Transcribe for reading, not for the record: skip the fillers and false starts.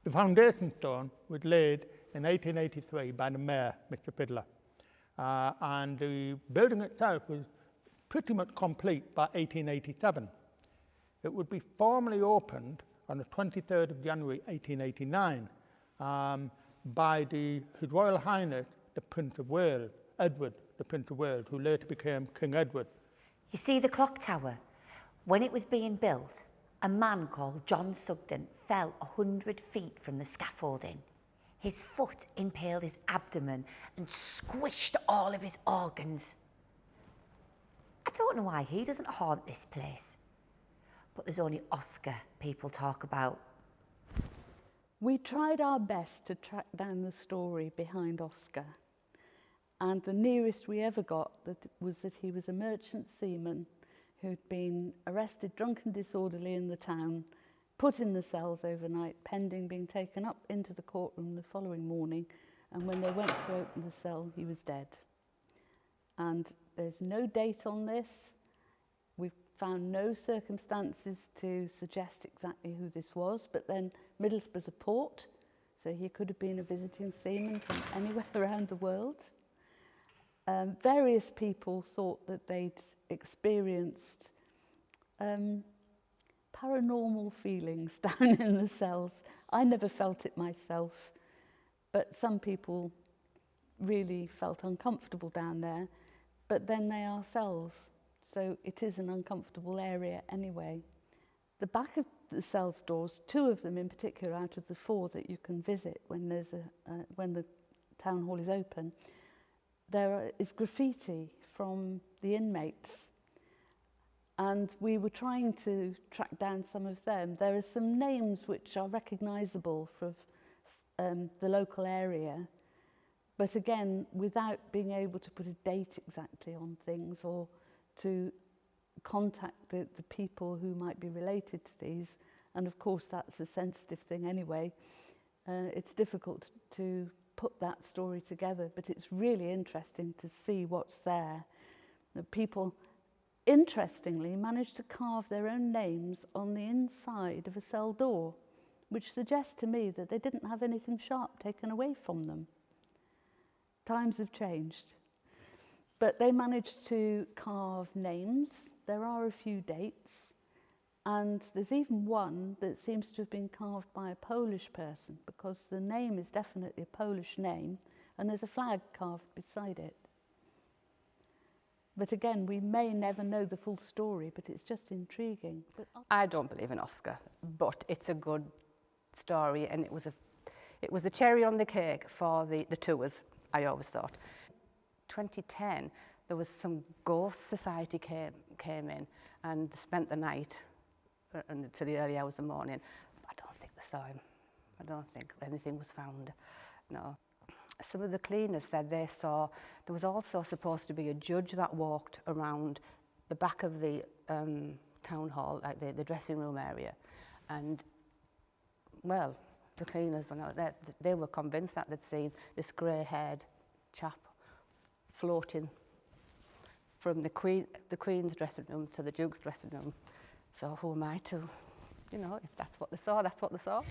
The foundation stone was laid in 1883 by the mayor, Mr. Fiddler, and the building itself was pretty much complete by 1887. It would be formally opened on the 23rd of January 1889 by His Royal Highness the Prince of Wales, Edward the Prince of Wales, who later became King Edward. You see the clock tower? When it was being built, a man called John Sugden fell 100 feet from the scaffolding. His foot impaled his abdomen and squished all of his organs. I don't know why he doesn't haunt this place, but there's only Oscar people talk about. We tried our best to track down the story behind Oscar, and the nearest we ever got was that he was a merchant seaman who'd been arrested drunk and disorderly in the town, put in the cells overnight, pending being taken up into the courtroom the following morning, and when they went to open the cell, he was dead. And there's no date on this. We've found no circumstances to suggest exactly who this was, but then Middlesbrough's a port, so he could have been a visiting seaman from anywhere around the world. Various people thought that they'd experienced paranormal feelings down in the cells. I never felt it myself, but some people really felt uncomfortable down there, but then they are cells, so it is an uncomfortable area anyway. The back of the cells doors, 2 of them in particular out of the 4 that you can visit when when the town hall is open, there is graffiti from the inmates, and we were trying to track down some of them. There are some names which are recognisable from the local area, but again, without being able to put a date exactly on things or to contact the people who might be related to these, and of course that's a sensitive thing anyway. It's difficult to put that story together, but it's really interesting to see what's there. The people, interestingly, managed to carve their own names on the inside of a cell door, which suggests to me that they didn't have anything sharp taken away from them. Times have changed. But they managed to carve names. There are a few dates, and there's even one that seems to have been carved by a Polish person, because the name is definitely a Polish name, and there's a flag carved beside it. But again, we may never know the full story, but it's just intriguing. I don't believe in Oscar, but it's a good story, and it was a cherry on the cake for the tours, I always thought. 2010, there was some ghost society came in and spent the night to the early hours of the morning. I don't think they saw him. I don't think anything was found, no. Some of the cleaners said they saw, there was also supposed to be a judge that walked around the back of the town hall, like the dressing room area. And, well, the cleaners, they were convinced that they'd seen this grey-haired chap floating from the Queen's dressing room to the Duke's dressing room. So who am I to, if that's what they saw, that's what they saw.